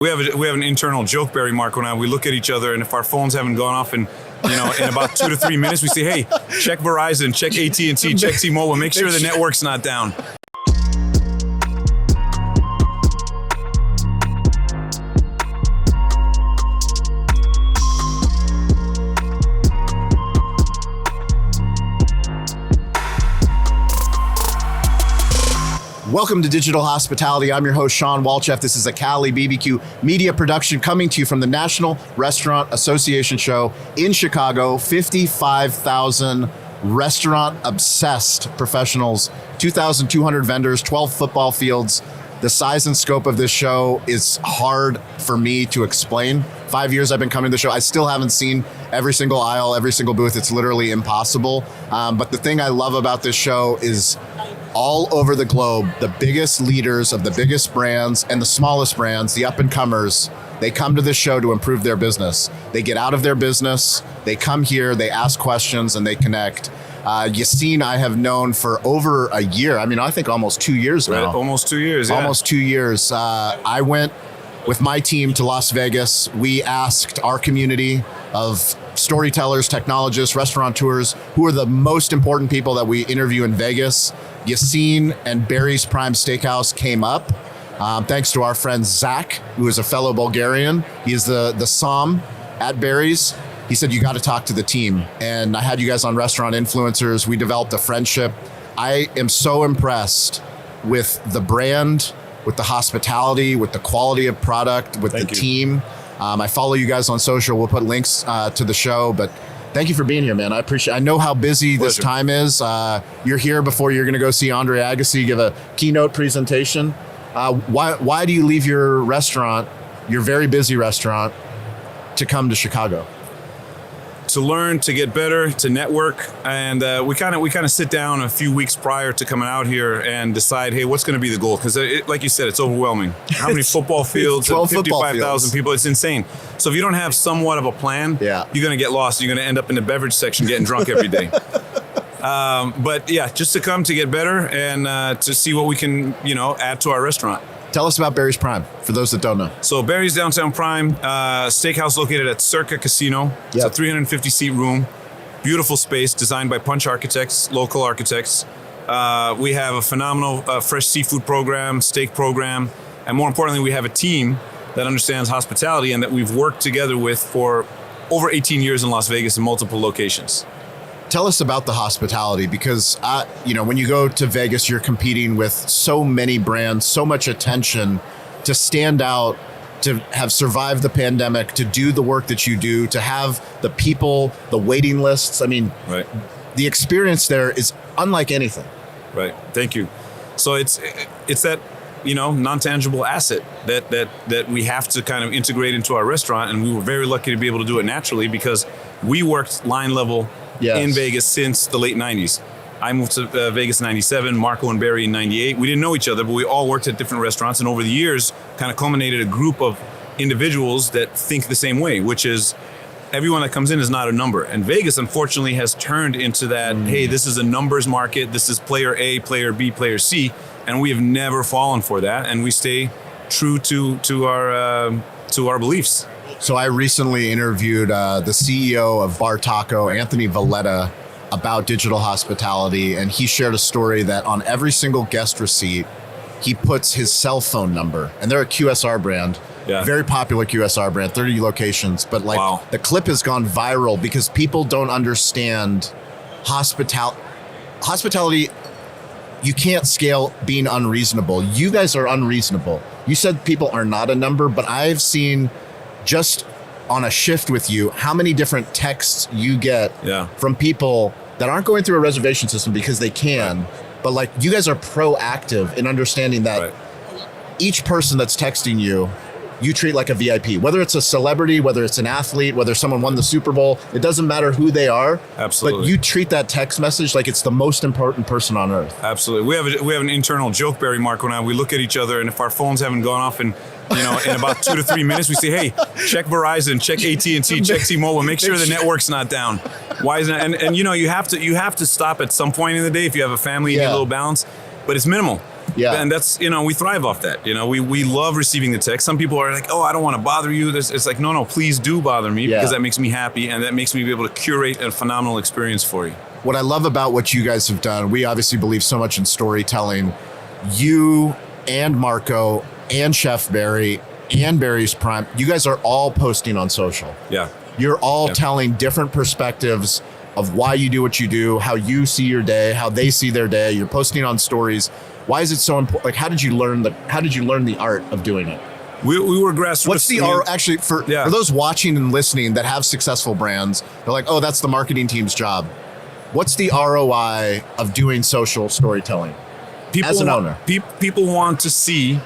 We have an internal joke, Barry, Marco and I. We look at each other, and if our phones haven't gone off in about 2 to 3 minutes, we say, hey, check Verizon, check AT&T, check T-Mobile, make sure the network's not down. Welcome to Digital Hospitality. I'm your host, Sean Walchef. This is a Cali BBQ media production coming to you from the National Restaurant Association show in Chicago. 55,000 restaurant-obsessed professionals, 2,200 vendors, 12 football fields. The size and scope of this show is hard for me to explain. 5 years I've been coming to the show. I still haven't seen every single aisle, every single booth. It's literally impossible. But the thing I love about this show is all over the globe, the biggest leaders of the biggest brands and the smallest brands, the up-and-comers, they come to this show to improve their business. They get out of their business, they come here, they ask questions, and they connect. Yassine I have known for over a year. I mean, I think almost 2 years now. Right, almost 2 years, yeah. Almost 2 years. I went with my team to Las Vegas. We asked our community of storytellers, technologists, restaurateurs, who are the most important people that we interview in Vegas. Yassine and Barry's Prime Steakhouse came up. Thanks to our friend Zach, who is a fellow Bulgarian. He is the Som at Barry's. He said, you got to talk to the team. And I had you guys on Restaurant Influencers. We developed a friendship. I am so impressed with the brand, with the hospitality, with the quality of product, with the team. I follow you guys on social. We'll put links to the show, but thank you for being here, man. I know how busy this time is. You're here before you're going to go see Andre Agassi give a keynote presentation. Why do you leave your restaurant, your very busy restaurant, to come to Chicago? To learn, to get better, to network, and we kind of sit down a few weeks prior to coming out here and decide, hey, what's going to be the goal? Because like you said, it's overwhelming. How many football fields? 55,000 people. It's insane. So if you don't have somewhat of a plan, you're going to get lost. You're going to end up in the beverage section getting drunk every day. But yeah, just to come to get better and to see what we can, add to our restaurant. Tell us about Barry's Prime, for those that don't know. So Barry's Downtown Prime, steakhouse located at Circa Casino. It's a 350-seat room, beautiful space designed by Punch Architects, local architects. We have a phenomenal fresh seafood program, steak program, and more importantly, we have a team that understands hospitality and that we've worked together with for over 18 years in Las Vegas in multiple locations. Tell us about the hospitality, because when you go to Vegas, you're competing with so many brands, so much attention. To stand out, to have survived the pandemic, to do the work that you do, to have the people, the waiting lists. I mean, the experience there is unlike anything. Right. Thank you. So it's that non-tangible asset that we have to kind of integrate into our restaurant, and we were very lucky to be able to do it naturally because we worked line level in Vegas since the late 90s. I moved to Vegas in 97, Marco and Barry in 98. We didn't know each other, but we all worked at different restaurants, and over the years kind of culminated a group of individuals that think the same way, which is everyone that comes in is not a number. And Vegas, unfortunately, has turned into that, hey, this is a numbers market, this is player A, player B, player C, and we have never fallen for that, and we stay true to our beliefs. So I recently interviewed the CEO of Bar Taco, Anthony Valletta, about digital hospitality, and he shared a story that on every single guest receipt, he puts his cell phone number, and they're a QSR brand, very popular QSR brand, 30 locations, but the clip has gone viral because people don't understand hospitality. You can't scale being unreasonable. You guys are unreasonable. You said people are not a number, but I've seen just on a shift with you, how many different texts you get from people that aren't going through a reservation system because they can, but you guys are proactive in understanding that each person that's texting you, you treat like a VIP, whether it's a celebrity, whether it's an athlete, whether someone won the Super Bowl, it doesn't matter who they are. Absolutely. But you treat that text message like it's the most important person on earth. Absolutely. We have an internal joke, Barry, Marco and I. We look at each other, and if our phones haven't gone off in about 2 to 3 minutes, we say, hey, check Verizon, check AT&T, check T-Mobile, make sure the network's not down. Why isn't it? And you have to stop at some point in the day if you have a family, you need a little balance, but it's minimal. Yeah. And that's, we thrive off that. We love receiving the text. Some people are like, oh, I don't want to bother you. It's like, no, please do bother me because that makes me happy and that makes me be able to curate a phenomenal experience for you. What I love about what you guys have done, we obviously believe so much in storytelling. You and Marco and Chef Barry and Barry's Prime, you guys are all posting on social. Yeah. You're all telling different perspectives of why you do what you do, how you see your day, how they see their day. You're posting on stories. Why is it so important? Like, how did you learn the art of doing it? We were grassroots. What's the actually for those watching and listening that have successful brands? They're like, oh, that's the marketing team's job. What's the ROI of doing social storytelling? As an owner, people want to see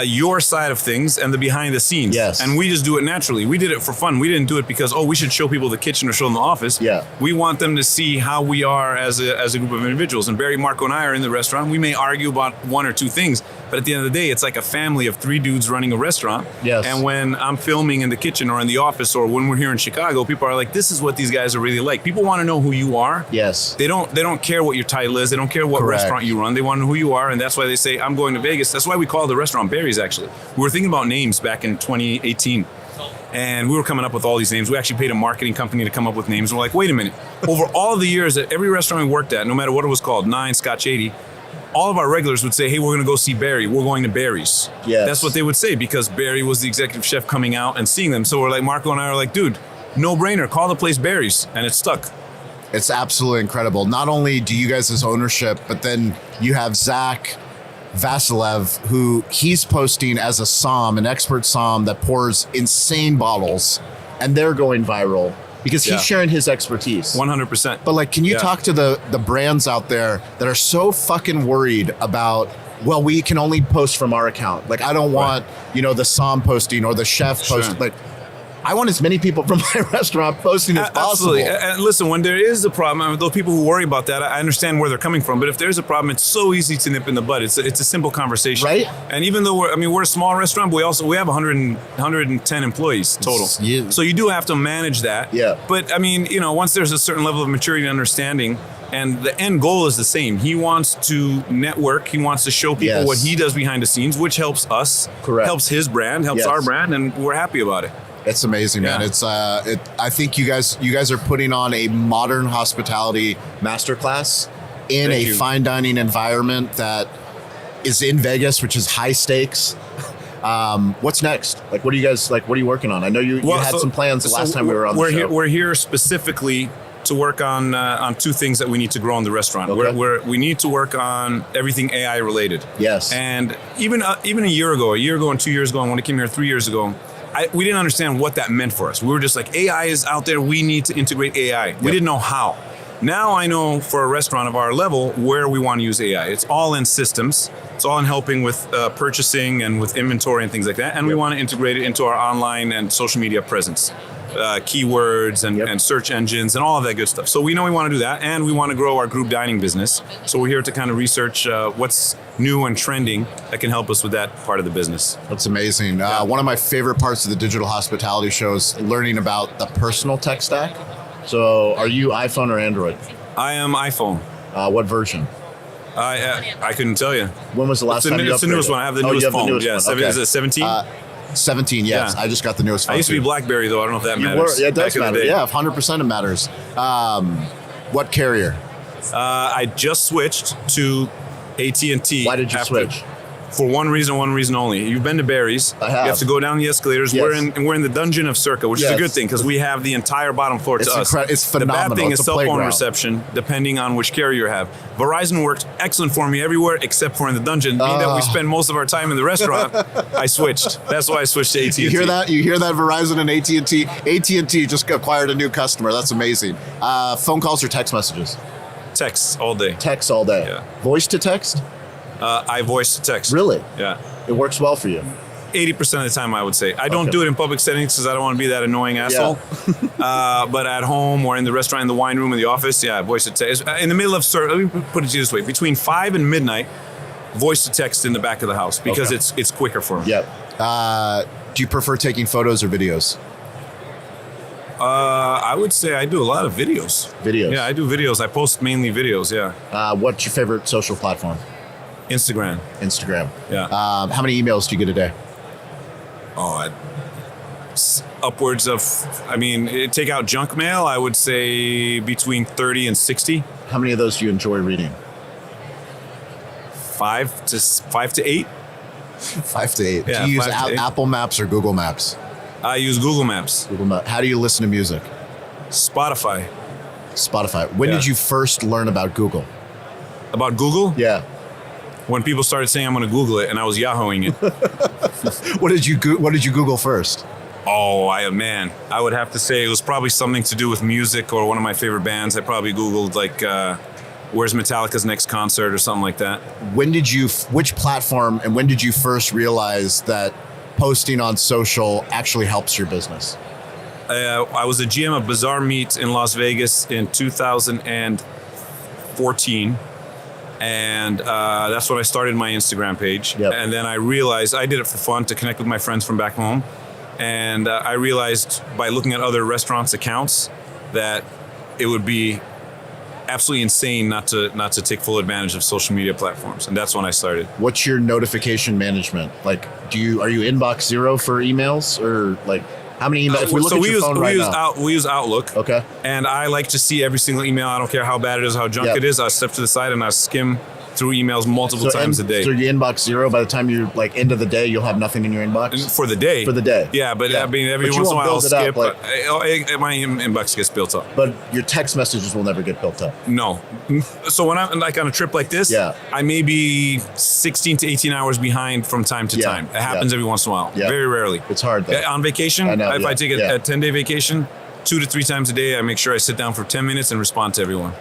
your side of things and the behind the scenes. Yes. And we just do it naturally. We did it for fun. We didn't do it because, we should show people the kitchen or show them the office. Yeah. We want them to see how we are as a group of individuals. And Barry, Marco, and I are in the restaurant. We may argue about one or two things, but at the end of the day, it's like a family of three dudes running a restaurant. Yes. And when I'm filming in the kitchen or in the office or when we're here in Chicago, people are like, this is what these guys are really like. People want to know who you are. Yes. They don't care what your title is. They don't care what restaurant you run. They want to know who you are. And that's why they say, I'm going to Vegas. That's why we call the restaurant Barry's, actually. We were thinking about names back in 2018. And we were coming up with all these names. We actually paid a marketing company to come up with names. And we're like, wait a minute. Over all of the years at every restaurant we worked at, no matter what it was called, 9, Scotch 80, all of our regulars would say, hey, we're going to go see Barry. We're going to Barry's. Yes. That's what they would say because Barry was the executive chef coming out and seeing them. So we're like, Marco and I are like, dude, no brainer. Call the place Barry's. And it stuck. It's absolutely incredible. Not only do you guys as ownership, but then you have Zach Vasilev, who he's posting as a somm, an expert somm that pours insane bottles, and they're going viral because he's sharing his expertise. 100%. But like, can you talk to the brands out there that are so fucking worried about, well, we can only post from our account. Like, I don't want, the somm posting or the chef posting. Like, I want as many people from my restaurant posting as possible. Absolutely. And listen, when there is a problem, those people who worry about that, I understand where they're coming from. But if there's a problem, it's so easy to nip in the bud. It's a simple conversation. Right. And even though we're a small restaurant, but we have 110 employees total. So you do have to manage that. Yeah. But once there's a certain level of maturity and understanding, and the end goal is the same. He wants to network. He wants to show people what he does behind the scenes, which helps us, helps his brand, helps our brand, and we're happy about it. It's amazing, man. It's I think you guys are putting on a modern hospitality masterclass in a fine dining environment that is in Vegas, which is high stakes. What's next? Like, what are you working on? I know you had some plans the last time we were on the show. We're here specifically to work on two things that we need to grow in the restaurant. Okay. We need to work on everything AI related. Yes. And even a year ago and 2 years ago, and when I came here 3 years ago, we didn't understand what that meant for us. We were just like, AI is out there. We need to integrate AI. We didn't know how. Now I know for a restaurant of our level where we want to use AI. It's all in systems. It's all in helping with purchasing and with inventory and things like that. And we want to integrate it into our online and social media presence. Keywords and search engines and all of that good stuff. So we know we want to do that, and we want to grow our group dining business. So we're here to kind of research what's new and trending that can help us with that part of the business. That's amazing. One of my favorite parts of the digital hospitality show is learning about the personal tech stack. So are you iPhone or Android? I am iPhone. What version? I couldn't tell you. When was the last time you upgraded? It's the newest one. I have the newest phone. Okay. Is it 17? 17, yes. I just got the newest phone. I used to be BlackBerry, though. I don't know if that matters. Yeah, it does matter. Yeah, 100% it matters. What carrier? I just switched to AT&T. Why did you switch? For one reason only. You've been to Barry's. I have. You have to go down the escalators. Yes. We're in the dungeon of Circa, which is a good thing because we have the entire bottom floor to us. It's phenomenal. The bad thing it's is cell phone reception, depending on which carrier you have. Verizon worked excellent for me everywhere except for in the dungeon. Being that we spend most of our time in the restaurant, I switched. That's why I switched to AT&T. You hear that? You hear that? Verizon and AT&T. AT&T just acquired a new customer. That's amazing. Phone calls or text messages? Texts all day. Texts all day. Yeah. Voice to text? I voice to text. Really? Yeah. It works well for you. 80% of the time, I would say. I don't do it in public settings because I don't want to be that annoying asshole. But at home or in the restaurant, in the wine room, in the office, voice to text. In the middle of, let me put it this way, between 5 and midnight, voice to text in the back of the house because it's quicker for me. Yep. Do you prefer taking photos or videos? I would say I do a lot of videos. Videos? Yeah, I do videos. I post mainly videos, What's your favorite social platform? Instagram. Instagram. Yeah. How many emails do you get a day? Oh, upwards of, take out junk mail, I would say between 30 and 60. How many of those do you enjoy reading? 5 to 8. 5 to 8. Yeah, do you use 5 to 8. Apple Maps or Google Maps? I use Google Maps. Google Maps. How do you listen to music? Spotify. When Yeah. did you first learn about Google? About Google? Yeah. When people started saying I'm going to Google it, and I was Yahooing it. What did you Google first? Oh, I would have to say it was probably something to do with music or one of my favorite bands. I probably Googled where's Metallica's next concert or something like that. Which platform and when did you first realize that posting on social actually helps your business? I was a GM of Bazaar Meat in Las Vegas in 2014. And that's when I started my Instagram page. Yep. And then I realized I did it for fun to connect with my friends from back home. And I realized by looking at other restaurants' accounts that it would be absolutely insane not to take full advantage of social media platforms. And that's when I started. What's your notification management? Like, are you inbox zero for emails, or like how many emails? If we look at your phone right now. We use Outlook. Okay. And I like to see every single email. I don't care how bad it is, how junk it is. I step to the side and I skim through emails multiple times a day. So you inbox zero. By the time you're end of the day, you'll have nothing in your inbox? For the day. For the day. Yeah, but every once in a while I'll skip. My inbox gets built up. But your text messages will never get built up. No. So when I'm on a trip like this, I may be 16 to 18 hours behind from time to time. It happens every once in a while. Yeah. Very rarely. It's hard though. On vacation, if I take a 10-day vacation, 2 to 3 times a day, I make sure I sit down for 10 minutes and respond to everyone.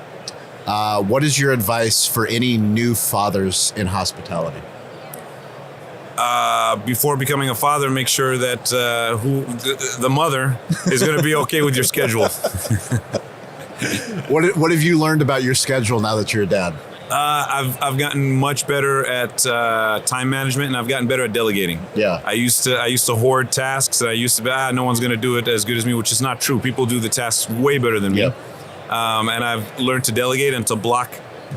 What is your advice for any new fathers in hospitality? Before becoming a father, make sure that the mother is going to be okay with your schedule. What have you learned about your schedule now that you're a dad? I've gotten much better at time management, and I've gotten better at delegating. Yeah. I used to hoard tasks, and I used to be, no one's going to do it as good as me, which is not true. People do the tasks way better than me. Yep. And I've learned to delegate and to block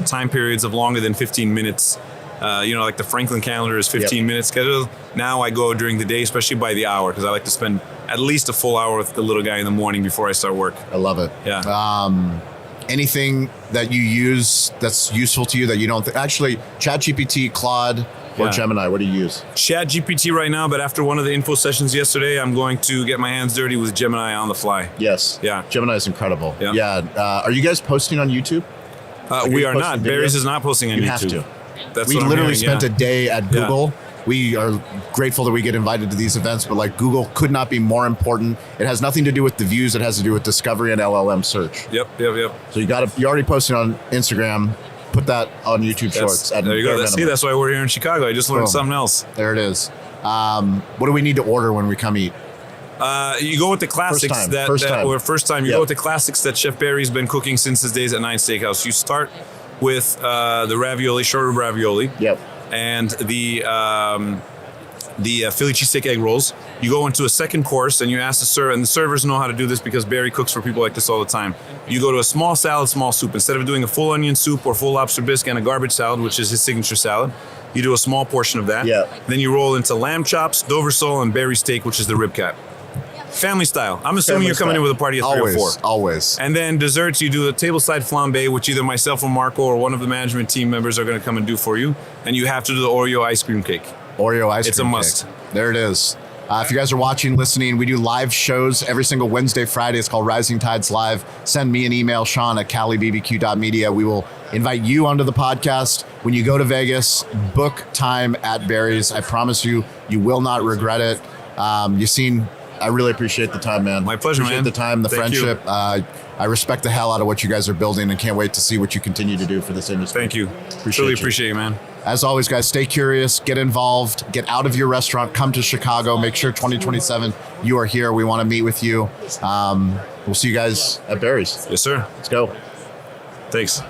time periods of longer than 15 minutes. Like the Franklin calendar is 15 minutes schedule. Now I go during the day, especially by the hour, because I like to spend at least a full hour with the little guy in the morning before I start work. I love it. Yeah. Anything that you use that's useful to you that you don't think? Actually, ChatGPT, Claude, or Gemini, what do you use? ChatGPT right now, but after one of the info sessions yesterday, I'm going to get my hands dirty with Gemini on the fly. Yes. Yeah. Gemini is incredible. Yeah. Are you guys posting on YouTube? We are not. Barry's is not posting on YouTube. You have to. That's we what I'm literally hearing, spent a day at Google. Yeah. We are grateful that we get invited to these events, but Google could not be more important. It has nothing to do with the views. It has to do with discovery and LLM search. Yep. So you're already posting on Instagram. Put that on YouTube Shorts. There you go. That's why we're here in Chicago. I just learned something else. There it is. What do we need to order when we come eat? You go with the classics first time. You go with the classics that Chef Barry's been cooking since his days at Nine Steakhouse. You start with the ravioli, short rib ravioli. Yep. And the Philly cheesesteak egg rolls. You go into a second course and you ask the server, and the servers know how to do this because Barry cooks for people like this all the time. You go to a small salad, small soup. Instead of doing a full onion soup or full lobster bisque and a garbage salad, which is his signature salad, you do a small portion of that. Yeah. Then you roll into lamb chops, Dover sole, and Barry steak, which is the rib cap. Family style. I'm assuming you're coming in with a party of 3 or 4. Always. And then desserts, you do a tableside flambé, which either myself or Marco or one of the management team members are going to come and do for you. And you have to do the Oreo ice cream cake. Oreo ice cream cake. It's a must. There it is. If you guys are watching, listening, we do live shows every single Wednesday, Friday. It's called Rising Tides Live. Send me an email, Sean at CaliBBQ.media. We will invite you onto the podcast. When you go to Vegas, book time at Barry's. I promise you, you will not regret it. Yassine, I really appreciate the time, man. My pleasure, man. The time, the friendship. I respect the hell out of what you guys are building and can't wait to see what you continue to do for this industry. Thank you. Appreciate you, man. As always, guys, stay curious, get involved, get out of your restaurant, come to Chicago, make sure 2027 you are here. We want to meet with you. We'll see you guys at Barry's. Yes, sir. Let's go. Thanks.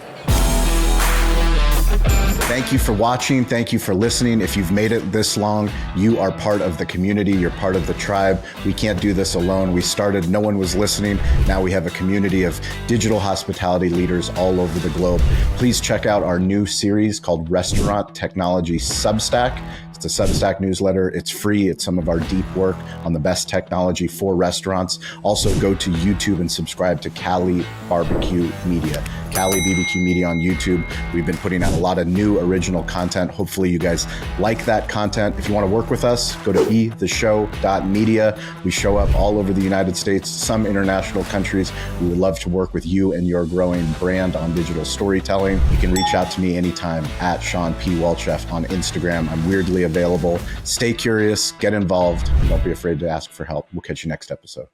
Thank you for watching. Thank you for listening. If you've made it this long, you are part of the community. You're part of the tribe. We can't do this alone. We started, no one was listening. Now we have a community of digital hospitality leaders all over the globe. Please check out our new series called Restaurant Technology Substack. It's a Substack newsletter. It's free. It's some of our deep work on the best technology for restaurants. Also, go to YouTube and subscribe to Cali Barbecue Media. Cali BBQ Media on YouTube. We've been putting out a lot of new original content. Hopefully you guys like that content. If you want to work with us, go to betheshow.media. We show up all over the United States, some international countries. We would love to work with you and your growing brand on digital storytelling. You can reach out to me anytime at Sean P. Welchef on Instagram. I'm weirdly available. Stay curious, get involved, and don't be afraid to ask for help. We'll catch you next episode.